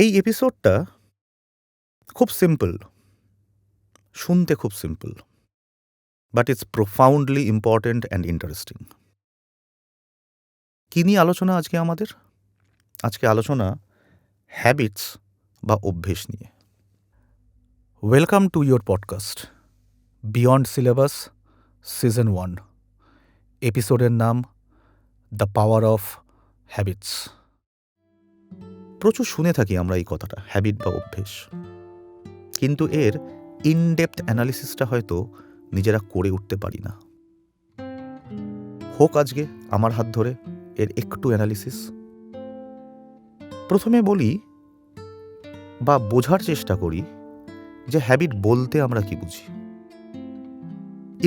এই এপিসোডটা খুব সিম্পল, শুনতে খুব simple, but it's profoundly important and interesting. কী নিয়ে আলোচনা আজকে আমাদের? আজকে আলোচনা হ্যাবিটস বা অভ্যেস নিয়ে। Welcome to your podcast beyond syllabus season 1। এপিসোডের নাম দ্য পাওয়ার অফ হ্যাবিটস। প্রচুর শুনে থাকি আমরা এই কথাটা, হ্যাবিট বা অভ্যেস, কিন্তু এর ইনডেপথ অ্যানালিসিসটা হয়তো নিজেরা করে উঠতে পারি না। হোক আজকে আমার হাত ধরে এর একটু অ্যানালিসিস। প্রথমে বলি বা বোঝার চেষ্টা করি যে হ্যাবিট বলতে আমরা কি বুঝি।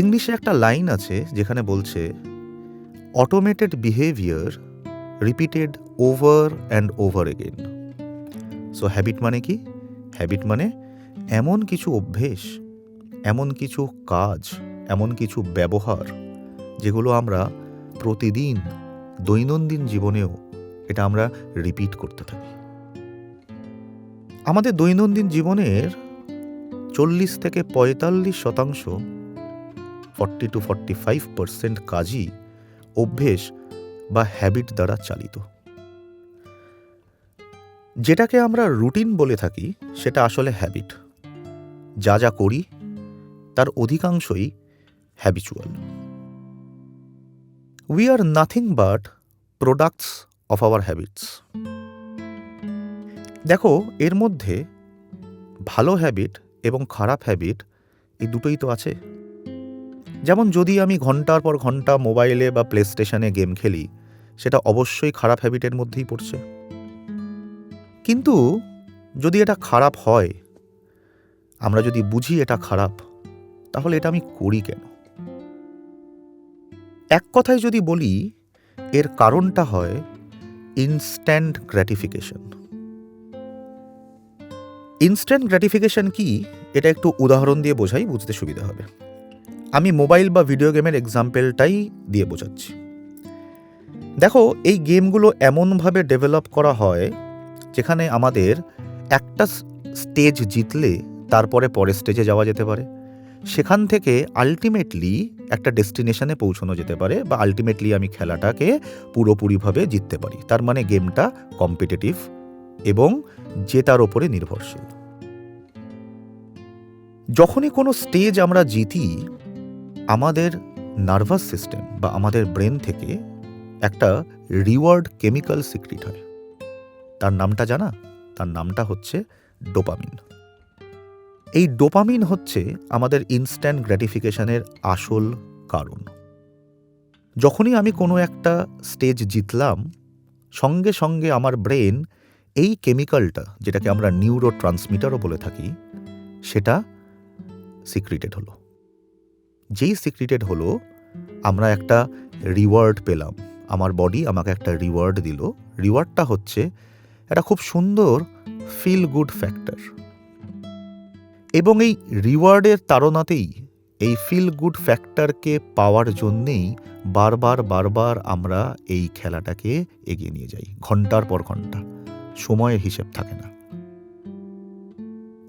ইংলিশে একটা লাইন আছে যেখানে বলছে automated behaviour repeated over and over again. So habit মানে কি? হ্যাবিট মানে এমন কিছু অভ্যেস, এমন কিছু কাজ, এমন কিছু ব্যবহার যেগুলো আমরা প্রতিদিন দৈনন্দিন জীবনেও এটা আমরা রিপিট করতে থাকি। আমাদের দৈনন্দিন জীবনের 40 থেকে 45% 40 to 45% কাজই অভ্যেস বা হ্যাবিট দ্বারা চালিত। যেটাকে আমরা রুটিন বলে থাকি সেটা আসলে হ্যাবিট। যা যা করি তার অধিকাংশই habitual. We are nothing but products of our habits. দেখো, এর মধ্যে ভালো হ্যাবিট এবং খারাপ হ্যাবিট এই দুটোই তো আছে। যেমন যদি আমি ঘন্টার পর ঘন্টা মোবাইলে বা প্লে স্টেশনে গেম খেলি, সেটা অবশ্যই খারাপ হ্যাবিটের মধ্যেই পড়ছে। কিন্তু যদি এটা খারাপ হয়, আমরা যদি বুঝি এটা খারাপ, তাহলে এটা আমি করি কেন? এক কথায় যদি বলি, এর কারণটা হয় ইনস্ট্যান্ট গ্র্যাটিফিকেশন। ইনস্ট্যান্ট গ্র্যাটিফিকেশন কি, এটা একটু উদাহরণ দিয়ে বোঝাই, বুঝতে সুবিধা হবে। আমি মোবাইল বা ভিডিও গেমের এক্সাম্পলটাই দিয়ে বোঝাচ্ছি। দেখো, এই গেমগুলো এমনভাবে ডেভেলপ করা হয় যেখানে আমাদের একটা স্টেজ জিতলে তারপরে পরের স্টেজে যাওয়া যেতে পারে, সেখান থেকে আলটিমেটলি একটা ডেস্টিনেশনে পৌঁছানো যেতে পারে, বা আলটিমেটলি আমি খেলাটাকে পুরোপুরিভাবে জিততে পারি। তার মানে গেমটা কম্পিটিটিভ এবং জেতার ওপরে নির্ভরশীল। যখনই কোনো স্টেজ আমরা জিতি, আমাদের নার্ভাস সিস্টেম বা আমাদের ব্রেন থেকে একটা রিওয়ার্ড কেমিক্যাল সিক্রিট হয়। তার নামটা জানা? তার নামটা হচ্ছে ডোপামিন। এই ডোপামিন হচ্ছে আমাদের ইনস্ট্যান্ট গ্র্যাটিফিকেশনের আসল কারণ। যখনই আমি কোনো একটা স্টেজ জিতলাম, সঙ্গে সঙ্গে আমার ব্রেন এই কেমিক্যালটা, যেটাকে আমরা নিউরো ট্রান্সমিটারও বলে থাকি, সেটা সিক্রিটেড হলো। যেই সিক্রিটেড হলো, আমরা একটা রিওয়ার্ড পেলাম, আমার বডি আমাকে একটা রিওয়ার্ড দিল। রিওয়ার্ডটা হচ্ছে একটা খুব সুন্দর ফিল গুড ফ্যাক্টর, এবং এই রিওয়ার্ডের তাড়নাতেই, এই ফিল গুড ফ্যাক্টরকে পাওয়ার জন্যেই বারবার বারবার আমরা এই খেলাটাকে এগিয়ে নিয়ে যাই, ঘন্টার পর ঘন্টা। সময়ের হিসেব থাকে না,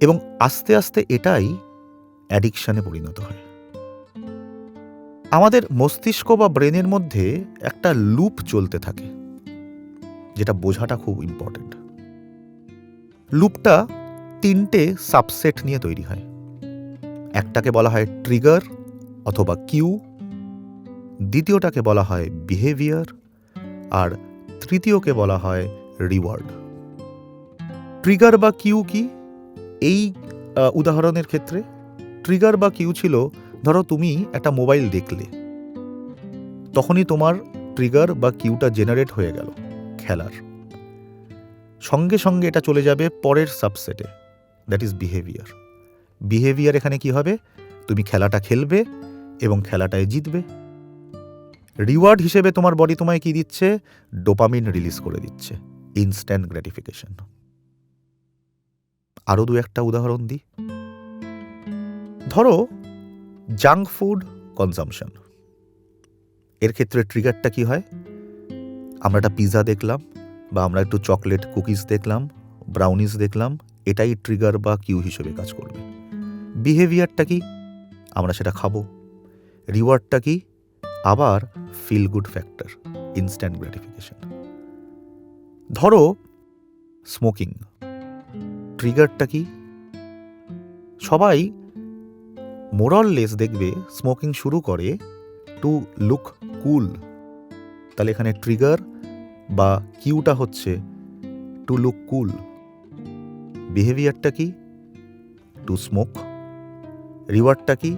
এবং আস্তে আস্তে এটাই অ্যাডিকশানে পরিণত হয়। আমাদের মস্তিষ্ক বা ব্রেনের মধ্যে একটা লুপ চলতে থাকে, যেটা বোঝাটা খুব ইম্পর্টেন্ট। লুপটা 3টে সাবসেট নিয়ে তৈরি হয়। একটাকে বলা হয় ট্রিগার অথবা কিউ, দ্বিতীয়টাকে বলা হয় বিহেভিয়ার, আর তৃতীয়কে বলা হয় রিওয়ার্ড। ট্রিগার বা কিউ কি? এই উদাহরণের ক্ষেত্রে ট্রিগার বা কিউ ছিল, ধরো তুমি একটা মোবাইল দেখলে, তখনই তোমার ট্রিগার বা কিউটা জেনারেট হয়ে গেল খেলার। সঙ্গে সঙ্গে এটা চলে যাবে পরের সাবসেটে, দ্যাট ইজ বিহেভিয়ার। বিহেভিয়ার এখানে কি হবে? তুমি খেলাটা খেলবে এবং খেলাটায় জিতবে। রিওয়ার্ড হিসেবে তোমার বডি তোমায় কি দিচ্ছে? ডোপামিন রিলিজ করে দিচ্ছে, ইনস্ট্যান্ট গ্র্যাটিফিকেশন। আরও 2-1টা উদাহরণ দিই। ধরো জাঙ্ক ফুড কনজামশন। এর ক্ষেত্রে ট্রিগারটা কি হয়? আমরা একটা পিৎজা দেখলাম, বা আমরা একটু চকলেট কুকিজ দেখলাম, ব্রাউনিজ দেখলাম, এটাই ট্রিগার বা কিউ হিসেবে কাজ করবে। বিহেভিয়ারটা কি? আমরা সেটা খাবো। রিওয়ার্ডটা কি? আবার feel good factor, instant gratification. ধরো স্মোকিং, ট্রিগারটা কি? সবাই মোরাললেস দেখবে স্মোকিং শুরু করে টু লুক কুল। তাহলে এখানে ট্রিগার বা কিউটা হচ্ছে টু লুক কুল। বিহেভিয়ারটা কি? To smoke. রিওয়ার্ডটা কি?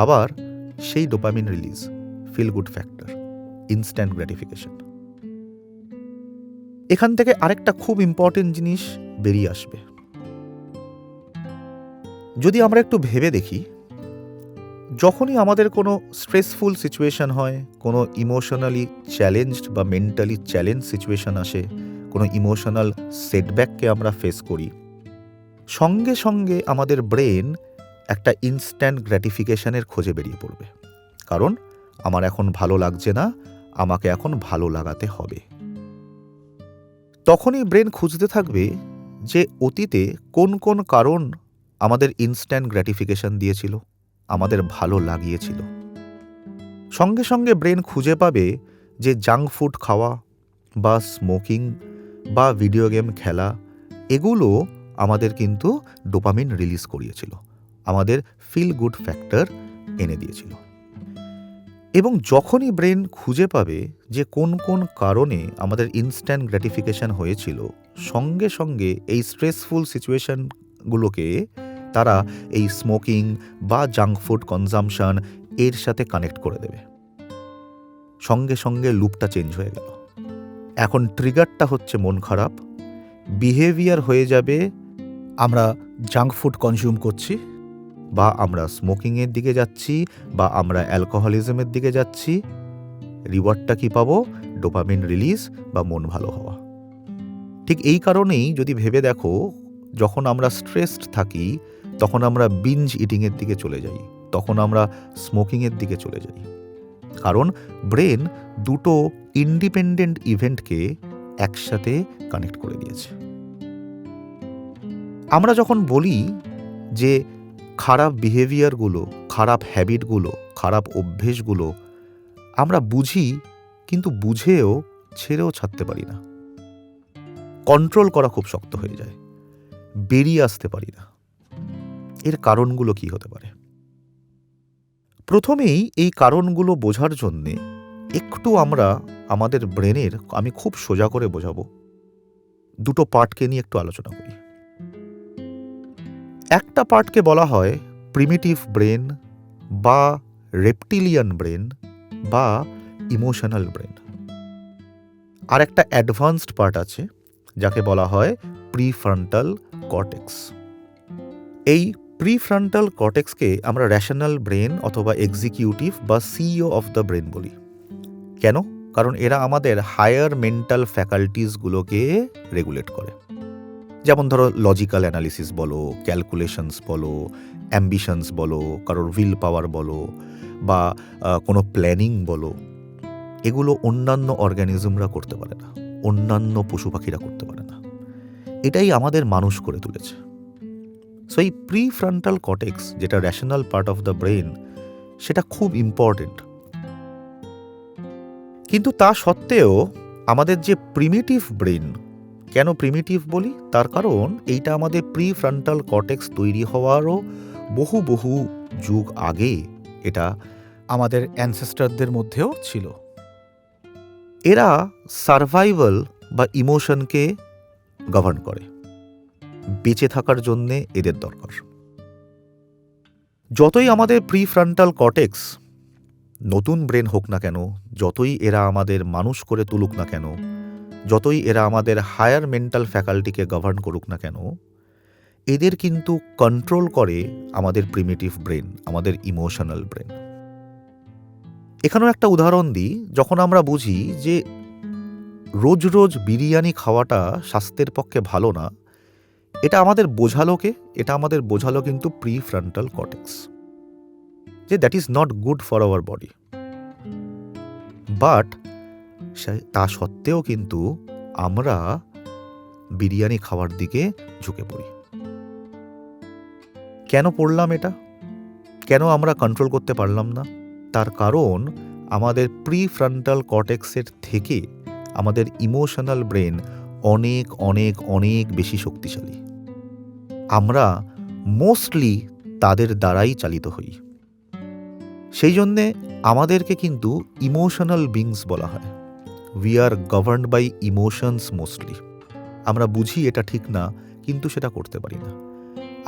আবার সেই dopamine release, feel good factor, instant gratification. এখান থেকে আরেকটা খুব ইম্পর্টেন্ট জিনিস বেরিয়ে আসবে। যদি আমরা একটু ভেবে দেখি, যখনই আমাদের কোনো স্ট্রেসফুল সিচুয়েশন হয়, কোনো ইমোশনালি চ্যালেঞ্জড বা মেন্টালি চ্যালেঞ্জ সিচুয়েশন আসে, কোনো ইমোশনাল সেটব্যাককে আমরা ফেস করি, সঙ্গে সঙ্গে আমাদের ব্রেন একটা ইনস্ট্যান্ট গ্র্যাটিফিকেশনের খোঁজে বেরিয়ে পড়বে। কারণ আমার এখন ভালো লাগছে না, আমাকে এখন ভালো লাগাতে হবে। তখনই ব্রেন খুঁজতে থাকবে যে অতীতে কোন কোন কারণ আমাদের ইনস্ট্যান্ট গ্র্যাটিফিকেশন দিয়েছিল, আমাদের ভালো লাগিয়েছিল। সঙ্গে সঙ্গে ব্রেন খুঁজে পাবে যে জাঙ্ক ফুড খাওয়া বা স্মোকিং বা ভিডিও গেম খেলা, এগুলো আমাদের কিন্তু ডোপামিন রিলিজ করিয়েছিল, আমাদের ফিল গুড ফ্যাক্টর এনে দিয়েছিল। এবং যখনই ব্রেন খুঁজে পাবে যে কোন কোন কারণে আমাদের ইনস্ট্যান্ট গ্র্যাটিফিকেশন হয়েছিল, সঙ্গে সঙ্গে এই স্ট্রেসফুল সিচুয়েশনগুলোকে তারা এই স্মোকিং বা জাঙ্ক ফুড কনজামশন এর সাথে কানেক্ট করে দেবে। সঙ্গে সঙ্গে লুপটা চেঞ্জ হয়ে গেল। এখন ট্রিগারটা হচ্ছে মন খারাপ, বিহেভিয়ার হয়ে যাবে আমরা জাঙ্ক ফুড কনজিউম করছি, বা আমরা স্মোকিংয়ের দিকে যাচ্ছি, বা আমরা অ্যালকোহলিজমের দিকে যাচ্ছি। রিওয়ার্ডটা কি পাবো? ডোপামিন রিলিজ বা মন ভালো হওয়া। ঠিক এই কারণেই যদি ভেবে দেখো, যখন আমরা স্ট্রেসড থাকি তখন আমরা বিঞ্জ ইটিংয়ের দিকে চলে যাই, তখন আমরা স্মোকিংয়ের দিকে চলে যাই। কারণ ব্রেন দুটো ইন্ডিপেন্ডেন্ট ইভেন্টকে একসাথে কানেক্ট করে দিয়েছে। আমরা যখন বলি যে খারাপ বিহেভিয়ারগুলো, খারাপ হ্যাবিটগুলো, খারাপ অভ্যেসগুলো আমরা বুঝি, কিন্তু বুঝেও ছেড়েও ছাড়তে পারি না। কন্ট্রোল করা খুব শক্ত হয়ে যায়, বেরিয়ে আসতে পারি না। এর কারণগুলো কি হতে পারে? প্রথমেই এই কারণগুলো বোঝার জন্যে একটু আমরা আমাদের ব্রেনের, আমি খুব সোজা করে বোঝাবো, দুটো পার্টকে নিয়ে একটু আলোচনা করি। একটা পার্টকে বলা হয় প্রিমিটিভ ব্রেন বা রেপটিলিয়ান ব্রেন বা ইমোশনাল ব্রেন। আর একটা অ্যাডভান্সড পার্ট আছে যাকে বলা হয় প্রিফ্রন্টাল কর্টেক্স। এই প্রিফ্রন্টাল কর্টেক্সকে আমরা র্যাশনাল ব্রেন অথবা এক্সিকিউটিভ বা সিইও অফ দ্য ব্রেন বলি। কেন? কারণ এরা আমাদের হায়ার মেন্টাল ফ্যাকাল্টিসগুলোকে রেগুলেট করে। যেমন ধরো লজিক্যাল অ্যানালিসিস বলো, ক্যালকুলেশনস বলো, অ্যাম্বিশনস বলো, কারোর উইল পাওয়ার বলো, বা কোনো প্ল্যানিং বলো, এগুলো অন্যান্য অর্গানিজমরা করতে পারে না, অন্যান্য পশু পাখিরা করতে পারে না। এটাই আমাদের মানুষ করে তুলেছে। সো এই প্রিফ্রন্টাল কর্টেক্স, যেটা rational part of the brain, সেটা খুব ইম্পর্টেন্ট। কিন্তু তা সত্ত্বেও আমাদের যে প্রিমিটিভ ব্রেন, কেন প্রিমিটিভ বলি? তার কারণ এইটা আমাদের প্রিফ্রন্টাল কর্টেক্স তৈরি হওয়ারও বহু বহু যুগ আগে এটা আমাদের অ্যানসেস্টরদের মধ্যেও ছিল। এরা সারভাইভাল বা ইমোশনকে গভর্ন করে, বেঁচে থাকার জন্যে এদের দরকার। যতই আমাদের প্রিফ্রন্টাল কর্টেক্স নতুন ব্রেন হোক না কেন, যতই এরা আমাদের মানুষ করে তুলুক না কেন, যতই এরা আমাদের হায়ার মেন্টাল ফ্যাকাল্টিকে গভর্ন করুক না কেন, এদের কিন্তু কন্ট্রোল করে আমাদের প্রিমিটিভ ব্রেন, আমাদের ইমোশনাল ব্রেন। এখানেও একটা উদাহরণ দিই। যখন আমরা বুঝি যে রোজ রোজ বিরিয়ানি খাওয়াটা স্বাস্থ্যের পক্ষে ভালো না, এটা আমাদের বোঝালো কিন্তু প্রিফ্রন্টাল কর্টেক্স, যে that is not good for our body. But তা সত্ত্বেও কিন্তু আমরা বিরিয়ানি খাওয়ার দিকে ঝুঁকে পড়ি। কেন পড়লাম এটা? কেন আমরা কন্ট্রোল করতে পারলাম না? তার কারণ আমাদের প্রিফ্রন্টাল কর্টেক্সের থেকে আমাদের ইমোশনাল ব্রেন অনেক অনেক অনেক বেশি শক্তিশালী। আমরা মোস্টলি তাদের দ্বারাই চালিত হই। সেই জন্যে আমাদেরকে কিন্তু ইমোশনাল বিংস বলা হয়। We are governed by emotions mostly. আমরা বুঝি এটা ঠিক না, কিন্তু সেটা করতে পারি না।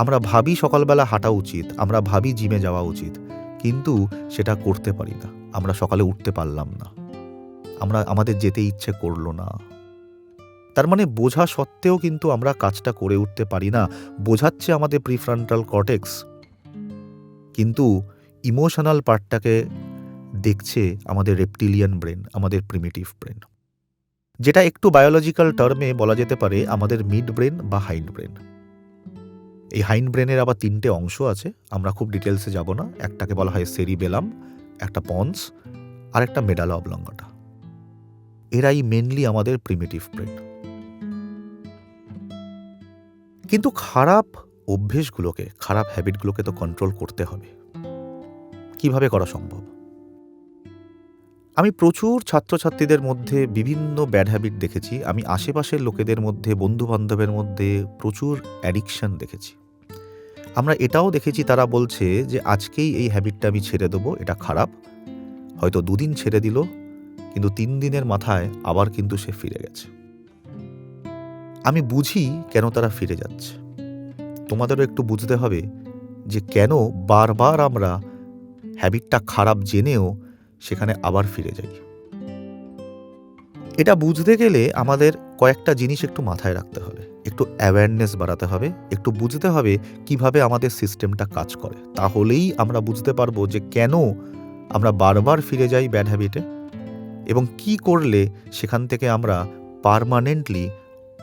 আমরা ভাবি সকালবেলা হাঁটা উচিত, আমরা ভাবি জিমে যাওয়া উচিত, কিন্তু সেটা করতে পারি না। আমরা সকালে উঠতে পারলাম না, আমাদের যেতে ইচ্ছে করলো না। তার মানে বোঝা সত্ত্বেও কিন্তু আমরা কাজটা করে উঠতে পারি না। বোঝাচ্ছে আমাদের প্রিফ্রন্টাল কর্টেক্স, কিন্তু ইমোশনাল পার্টটাকে দেখছে আমাদের রেপটিলিয়ান ব্রেন, আমাদের প্রিমিটিভ ব্রেন, যেটা একটু বায়োলজিক্যাল টার্মে বলা যেতে পারে আমাদের মিড ব্রেন বা হাইন্ড ব্রেন। এই হাইন্ড ব্রেনের আবার 3টে অংশ আছে, আমরা খুব ডিটেলসে যাব না। একটাকে বলা হয় সেরিবেলাম, একটা পন্স, আর একটা মেডালা অবলঙ্গাটা। এরাই মেনলি আমাদের প্রিমিটিভ ব্রেন। কিন্তু খারাপ অভ্যেসগুলোকে, খারাপ হ্যাবিটগুলোকে তো কন্ট্রোল করতে হবে। কিভাবে করা সম্ভব? আমি প্রচুর ছাত্রছাত্রীদের মধ্যে বিভিন্ন ব্যাড হ্যাবিট দেখেছি। আমি আশেপাশের লোকেদের মধ্যে, বন্ধুবান্ধবের মধ্যে প্রচুর অ্যাডিকশন দেখেছি। আমরা এটাও দেখেছি তারা বলছে যে আজকেই এই হ্যাবিটটা আমি ছেড়ে দেবো, এটা খারাপ। হয়তো 2 দিন ছেড়ে দিল, কিন্তু 3 দিনের মাথায় আবার কিন্তু সে ফিরে গেছে। আমি বুঝি কেন তারা ফিরে যাচ্ছে। তোমাদেরও একটু বুঝতে হবে যে কেন বারবার আমরা হ্যাবিটটা খারাপ জেনেও সেখানে আবার ফিরে যাই। এটা বুঝতে গেলে আমাদের কয়েকটা জিনিস একটু মাথায় রাখতে হবে, একটু অ্যাওয়ারনেস বাড়াতে হবে, একটু বুঝতে হবে কিভাবে আমাদের সিস্টেমটা কাজ করে। তাহলেই আমরা বুঝতে পারবো যে কেন আমরা বারবার ফিরে যাই ব্যাড হ্যাবিটে, এবং কি করলে সেখান থেকে আমরা পার্মানেন্টলি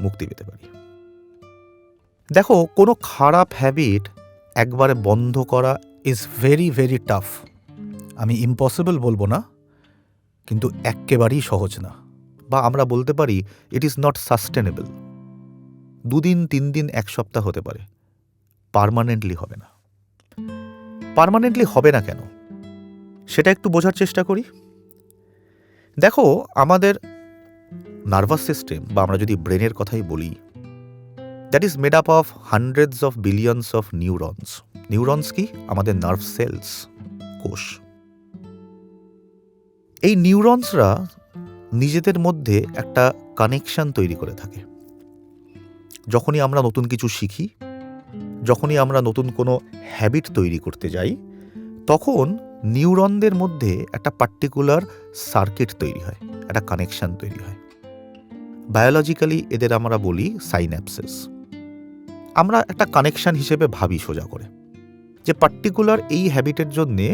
মুক্তি পেতে পারি। দেখো, কোনো খারাপ হ্যাবিট একবারে বন্ধ করা ইজ ভেরি ভেরি টাফ। আমি ইম্পসিবল বলবো না, কিন্তু এক্কেবারেই সহজ না। বা আমরা বলতে পারি ইট ইজ নট সাস্টেনেবল। 2 দিন, 3 দিন, 1 সপ্তাহ হতে পারে, পার্মানেন্টলি হবে না। পার্মানেন্টলি হবে না কেন, সেটা একটু বোঝার চেষ্টা করি। দেখো, আমাদের নার্ভাস সিস্টেম, বা আমরা যদি ব্রেনের কথাই বলি, that is made up of hundreds of billions of neurons. Neurons কি? আমাদের নার্ভ সেলস, কোষ। এই নিউরনসরা নিজেদের মধ্যে একটা কানেকশন তৈরি করে থাকে। যখনই আমরা নতুন কিছু শিখি, যখনই আমরা নতুন কোনো হ্যাবিট তৈরি করতে যাই, তখন নিউরনদের মধ্যে একটা পার্টিকুলার সার্কিট তৈরি হয়, একটা কানেকশন তৈরি হয়। বায়োলজিক্যালি এদের আমরা বলি সাইন্যাপসেস। আমরা একটা কানেকশন হিসেবে ভাবি সোজা করে, যে পার্টিকুলার এই হ্যাবিটের জন্যে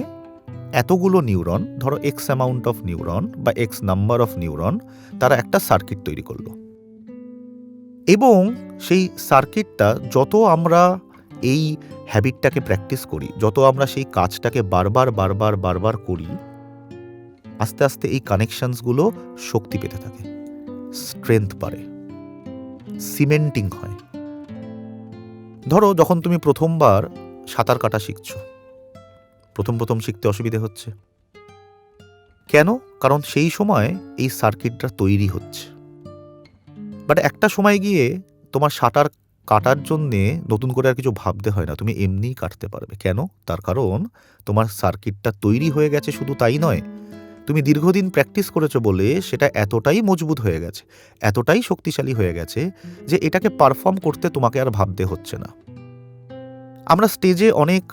এতগুলো নিউরন, ধরো এক্স অ্যামাউন্ট অফ নিউরন বা এক্স নাম্বার অফ নিউরন, তারা একটা সার্কিট তৈরি করলো। এবং সেই সার্কিটটা যত আমরা এই হ্যাবিটটাকে প্র্যাকটিস করি, যত আমরা সেই কাজটাকে বারবার বারবার বারবার করি, আস্তে আস্তে এই কানেকশনসগুলো শক্তি পেতে থাকে, স্ট্রেংথ বাড়ে, সিমেন্টিং হয়। ধরো, যখন তুমি প্রথমবার সাঁতার কাটা শিখছো, প্রথম শিখতে অসুবিধে হচ্ছে কেন? কারণ সেই সময় এই সার্কিটটা তৈরি হচ্ছে। বাট একটা সময় গিয়ে তোমার সাঁতার কাটার জন্যে নতুন করে আর কিছু ভাবতে হয় না, তুমি এমনিই কাটতে পারবে। কেন? তার কারণ তোমার সার্কিটটা তৈরি হয়ে গেছে। শুধু তাই নয়, তুমি দীর্ঘদিন প্র্যাকটিস করেছো বলে সেটা এতটাই মজবুত হয়ে গেছে, এতটাই শক্তিশালী হয়ে গেছে যে এটাকে পারফর্ম করতে তোমাকে আর ভাবতে হচ্ছে না। আমরা স্টেজে অনেক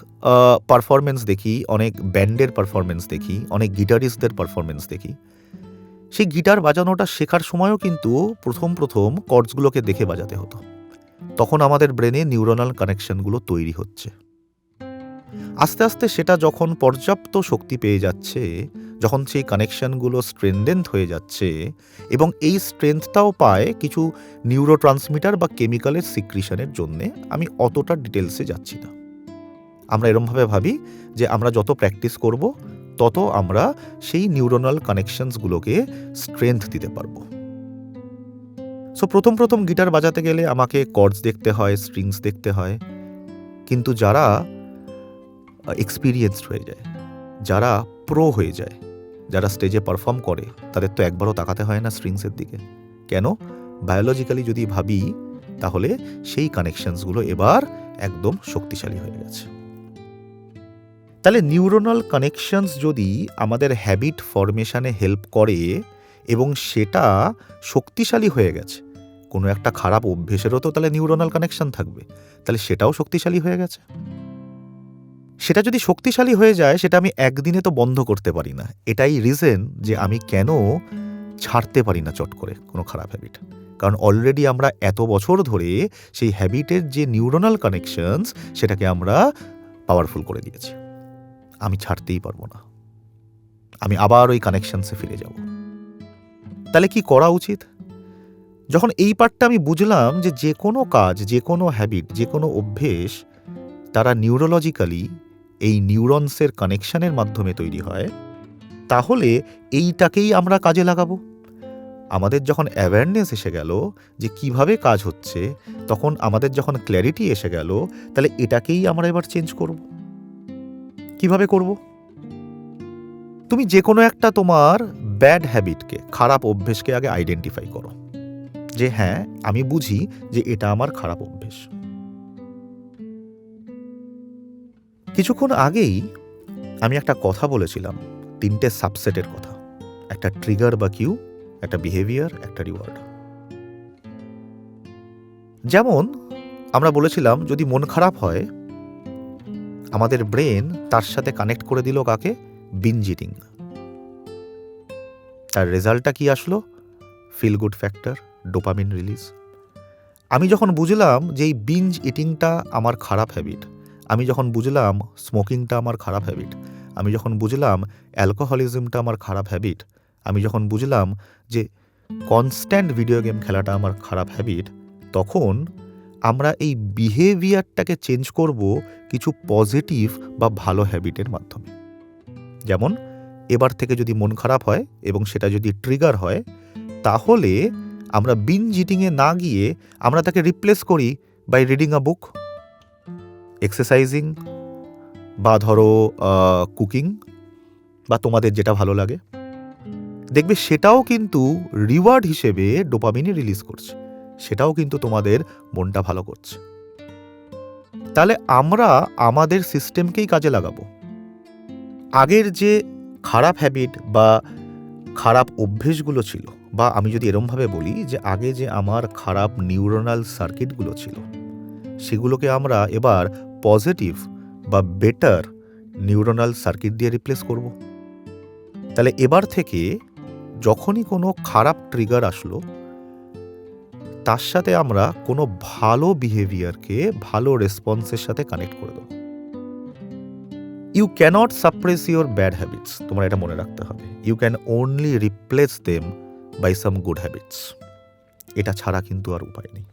পারফরমেন্স দেখি, অনেক ব্যান্ডের পারফরমেন্স দেখি, অনেক গিটারিস্টদের পারফরমেন্স দেখি। সেই গিটার বাজানোটা শেখার সময়ও কিন্তু প্রথম কর্ডসগুলোকে দেখে বাজাতে হতো। তখন আমাদের ব্রেনে নিউরনাল কানেকশনগুলো তৈরি হচ্ছে। আস্তে আস্তে সেটা যখন পর্যাপ্ত শক্তি পেয়ে যাচ্ছে, যখন সেই কানেকশনগুলো স্ট্রেনথেনড হয়ে যাচ্ছে, এবং এই স্ট্রেংথটাও পায় কিছু নিউরোট্রান্সমিটার বা কেমিক্যালের সিক্রিশনের জন্যে, আমি অতটা ডিটেলসে যাচ্ছি না। আমরা এরমভাবে ভাবি যে আমরা যত প্র্যাকটিস করব তত আমরা সেই নিউরনাল কানেকশনসগুলোকে স্ট্রেংথ দিতে পারবো। সো প্রথম গিটার বাজাতে গেলে আমাকে কর্ডস দেখতে হয়, স্ট্রিংস দেখতে হয়। কিন্তু যারা এক্সপিরিয়েন্সড হয়ে যায়, যারা প্রো হয়ে যায়, যারা স্টেজে পারফর্ম করে, তাদের তো একবারও তাকাতে হয় না স্ট্রিংসের দিকে। কেন? বায়োলজিক্যালি যদি ভাবি তাহলে সেই কানেকশনসগুলো এবার একদম শক্তিশালী হয়ে গেছে। তাহলে নিউরোনাল কানেকশনস যদি আমাদের হ্যাবিট ফরমেশনে হেল্প করে এবং সেটা শক্তিশালী হয়ে গেছে, কোনো একটা খারাপ অভ্যেসেরও তো তাহলে নিউরোনাল কানেকশন থাকবে, তাহলে সেটাও শক্তিশালী হয়ে গেছে। সেটা যদি শক্তিশালী হয়ে যায়, সেটা আমি একদিনে তো বন্ধ করতে পারি না। এটাই রিজন যে আমি কেন ছাড়তে পারি না চট করে কোনো খারাপ হ্যাবিট। কারণ অলরেডি আমরা এত বছর ধরে সেই হ্যাবিটের যে নিউরোনাল কানেকশনস সেটাকে আমরা পাওয়ারফুল করে দিয়েছি। আমি ছাড়তেই পারবো না, আমি আবার ওই কানেকশনসে ফিরে যাব। তাহলে কি করা উচিত? যখন এই পার্টটা আমি বুঝলাম যে কোনো কাজ, যে কোনো হ্যাবিট, যে কোনো অভ্যেস তারা নিউরোলজিক্যালি এই নিউরনসের কানেকশনের মাধ্যমে তৈরি হয়, তাহলে এইটাকেই আমরা কাজে লাগাবো। আমাদের যখন অ্যাওয়ারনেস এসে গেল যে কিভাবে কাজ হচ্ছে, তখন আমাদের যখন ক্ল্যারিটি এসে গেল, তাহলে এটাকেই আমরা এবার চেঞ্জ করব। কিভাবে করব? তুমি যে কোনো একটা তোমার ব্যাড হ্যাবিটকে, খারাপ অভ্যেসকে আগে আইডেন্টিফাই করো যে হ্যাঁ, আমি বুঝি যে এটা আমার খারাপ অভ্যেস। কিছুক্ষণ আগেই আমি একটা কথা বলেছিলাম, 3টে সাবসেটের কথা। একটা ট্রিগার বা কিউ, একটা বিহেভিয়ার, একটা রিওয়ার্ড। যেমন আমরা বলেছিলাম, যদি মন খারাপ হয়, আমাদের ব্রেন তার সাথে কানেক্ট করে দিল কাকে? Binge eating. তার রেজাল্টটা কি আসলো? Feel good factor, dopamine release. আমি যখন বুঝলাম যে এই বিঞ্জ ইটিংটা আমার খারাপ হ্যাবিট, আমি যখন বুঝলাম স্মোকিংটা আমার খারাপ হ্যাবিট, আমি যখন বুঝলাম অ্যালকোহলিজমটা আমার খারাপ হ্যাবিট, আমি যখন বুঝলাম যে কনস্ট্যান্ট ভিডিও গেম খেলাটা আমার খারাপ হ্যাবিট, তখন আমরা এই বিহেভিয়ারটাকে চেঞ্জ করব কিছু পজিটিভ বা ভালো হ্যাবিটের মাধ্যমে। যেমন এবার থেকে যদি মন খারাপ হয় এবং সেটা যদি ট্রিগার হয়, তাহলে আমরা বিঞ্জ ইটিংয়ে না গিয়ে আমরা তাকে রিপ্লেস করি by reading a book, exercising, বা ধরো কুকিং, বা তোমাদের যেটা ভালো লাগে। দেখবে সেটাও কিন্তু রিওয়ার্ড হিসেবে ডোপামিনই রিলিজ করছে, সেটাও কিন্তু তোমাদের মনটা ভালো করছে। তাহলে আমরা আমাদের সিস্টেমকেই কাজে লাগাবো। আগের যে খারাপ হ্যাবিট বা খারাপ অভ্যেসগুলো ছিল, বা আমি যদি এরমভাবে বলি যে আগে যে আমার খারাপ নিউরোনাল সার্কিটগুলো ছিল, সেগুলোকে আমরা এবার পজিটিভ বা বেটার নিউরোনাল সার্কিট দিয়ে রিপ্লেস করব। তাহলে এবার থেকে যখনই কোনো খারাপ ট্রিগার আসলো, তার সাথে আমরা কোনো ভালো বিহেভিয়ারকে ভালো রেসপন্সের সাথে কানেক্ট করে দেবো। You cannot suppress your bad habits, তোমরা এটা মনে রাখতে হবে। You can only replace them by some good habits. এটা ছাড়া কিন্তু আর উপায় নেই।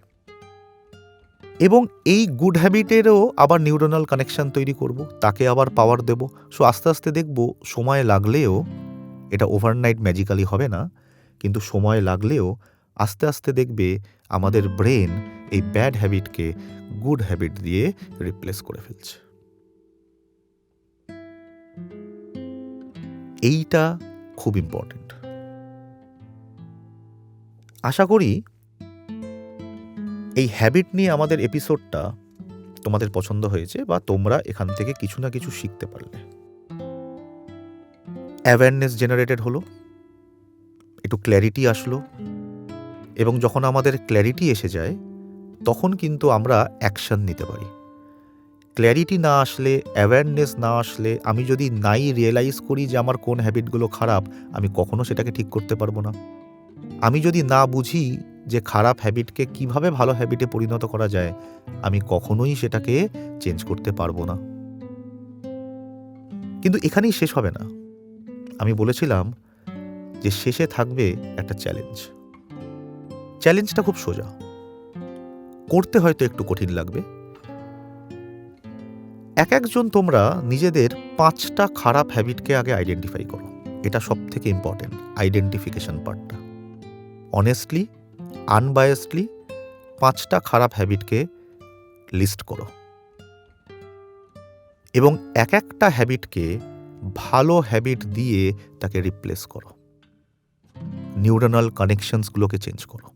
এবং এই গুড হ্যাবিটেরও আবার নিউরোনাল কানেকশন তৈরি করব, তাকে আবার পাওয়ার দেব। সো আস্তে আস্তে দেখব সময় লাগলেও, এটা ওভারনাইট ম্যাজিক্যালি হবে না, কিন্তু সময় লাগলেও আস্তে আস্তে দেখবে আমাদের ব্রেন এই ব্যাড হ্যাবিটকে গুড হ্যাবিট দিয়ে রিপ্লেস করে ফেলছে। এইটা খুব ইম্পর্টেন্ট। আশা করি এই হ্যাবিট নিয়ে আমাদের এপিসোডটা তোমাদের পছন্দ হয়েছে, বা তোমরা এখান থেকে কিছু না কিছু শিখতে পারলে। অ্যাওয়ারনেস জেনারেটেড হলো, একটু ক্ল্যারিটি আসলো, এবং যখন আমাদের ক্ল্যারিটি এসে যায়, তখন কিন্তু আমরা অ্যাকশন নিতে পারি। ক্ল্যারিটি না আসলে, অ্যাওয়ারনেস না আসলে, আমি যদি নাই রিয়েলাইজ করি যে আমার কোন হ্যাবিটগুলো খারাপ, আমি কখনো সেটাকে ঠিক করতে পারবো না। আমি যদি না বুঝি যে খারাপ হ্যাবিটকে কিভাবে ভালো হ্যাবিটে পরিণত করা যায়, আমি কখনোই সেটাকে চেঞ্জ করতে পারবো না। কিন্তু এখানেই শেষ হবে না। আমি বলেছিলাম যে শেষে থাকবে একটা চ্যালেঞ্জ। চ্যালেঞ্জটা খুব সোজা, করতে হয়তো একটু কঠিন লাগবে। একজন তোমরা নিজেদের 5টা খারাপ হ্যাবিটকে আগে আইডেন্টিফাই করো। এটা সব থেকে ইম্পর্টেন্ট, আইডেন্টিফিকেশন পার্টটা। অনেস্টলি আনবায়াসডলি 5টা খারাপ হ্যাবিটকে লিস্ট করো এবং এক একটা হ্যাবিটকে ভালো হ্যাবিট দিয়ে তাকে রিপ্লেস করো, নিউরনাল কানেকশনসগুলোকে চেঞ্জ করো।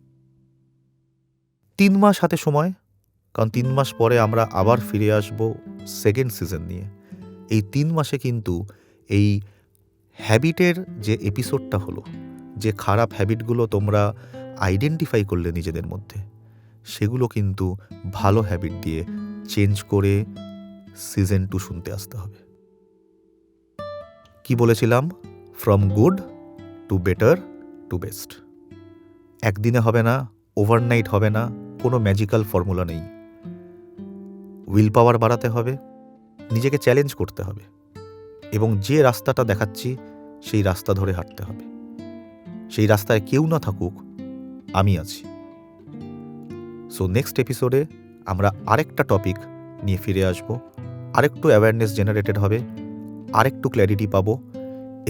3 মাস হাতে সময়, কারণ 3 মাস পরে আমরা আবার ফিরে আসব সেকেন্ড সিজন নিয়ে। এই 3 মাসে কিন্তু এই হ্যাবিটের যে এপিসোডটা হলো, যে খারাপ হ্যাবিটগুলো তোমরা আইডেন্টিফাই করলে নিজেদের মধ্যে, সেগুলো কিন্তু ভালো হ্যাবিট দিয়ে চেঞ্জ করে সিজন 2 শুনতে আসতে হবে। কি বলেছিলাম? From good to better to best. একদিনে হবে না, ওভারনাইট হবে না, কোনো ম্যাজিক্যাল ফর্মুলা নেই। উইল পাওয়ার বাড়াতে হবে, নিজেকে চ্যালেঞ্জ করতে হবে এবং যে রাস্তাটা দেখাচ্ছি সেই রাস্তা ধরে হাঁটতে হবে। সেই রাস্তায় কেউ না থাকুক, আমি আছি। সো নেক্সট এপিসোডে আমরা আরেকটা টপিক নিয়ে ফিরে আসব, আরেকটু অ্যাওয়ারনেস জেনারেটেড হবে, আরেকটু ক্ল্যারিটি পাবো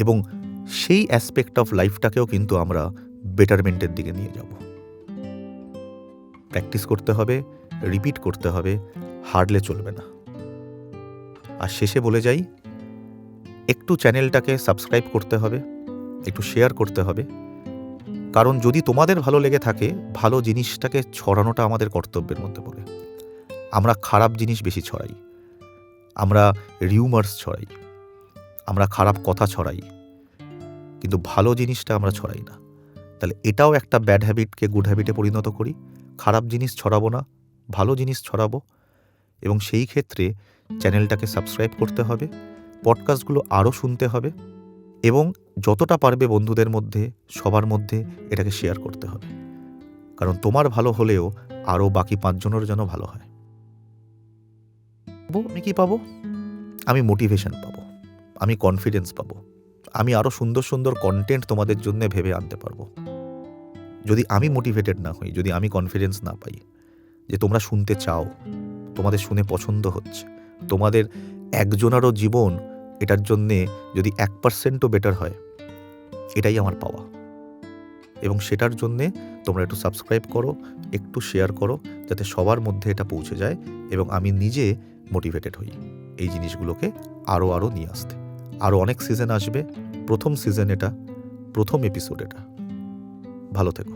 এবং সেই অ্যাসপেক্ট অফ লাইফটাকেও কিন্তু আমরা বেটারমেন্টের দিকে নিয়ে যাব। প্র্যাকটিস করতে হবে, রিপিট করতে হবে, হারলে চলবে না। আর শেষে বলে যাই, একটু চ্যানেলটাকে সাবস্ক্রাইব করতে হবে, একটু শেয়ার করতে হবে, কারণ যদি তোমাদের ভালো লেগে থাকে, ভালো জিনিসটাকে ছড়ানোটা আমাদের কর্তব্যের মধ্যে পড়ে। আমরা খারাপ জিনিস বেশি ছড়াই, আমরা রিউমার্স ছড়াই, আমরা খারাপ কথা ছড়াই, কিন্তু ভালো জিনিসটা আমরা ছড়াই না। তাহলে এটাও একটা ব্যাড হ্যাবিটকে গুড হ্যাবিটে পরিণত করি। খারাপ জিনিস ছড়াবো না, ভালো জিনিস ছড়াবো এবং সেই ক্ষেত্রে চ্যানেলটাকে সাবস্ক্রাইব করতে হবে, পডকাস্টগুলো আরও শুনতে হবে এবং যতটা পারবে বন্ধুদের মধ্যে, সবার মধ্যে এটাকে শেয়ার করতে হবে, কারণ তোমার ভালো হলেও আরও বাকি 5 জনের যেন ভালো হয়। আমি কি পাবো? আমি মোটিভেশন পাবো, আমি কনফিডেন্স পাবো, আমি আরও সুন্দর সুন্দর কন্টেন্ট তোমাদের জন্য ভেবে আনতে পারবো। যদি আমি মোটিভেটেড না হই, যদি আমি কনফিডেন্স না পাই যে তোমরা শুনতে চাও, তোমাদের শুনে পছন্দ হচ্ছে, তোমাদের একজনেরও জীবন এটার জন্যে যদি 1%ও বেটার হয়, এটাই আমার পাওয়া। এবং সেটার জন্যে তোমরা একটু সাবস্ক্রাইব করো, একটু শেয়ার করো, যাতে সবার মধ্যে এটা পৌঁছে যায় এবং আমি নিজে মোটিভেটেড হই এই জিনিসগুলোকে আরও নিয়ে আসতে। আরও অনেক সিজন আসবে, প্রথম সিজন এটা, প্রথম এপিসোড এটা। ভালো থেকো।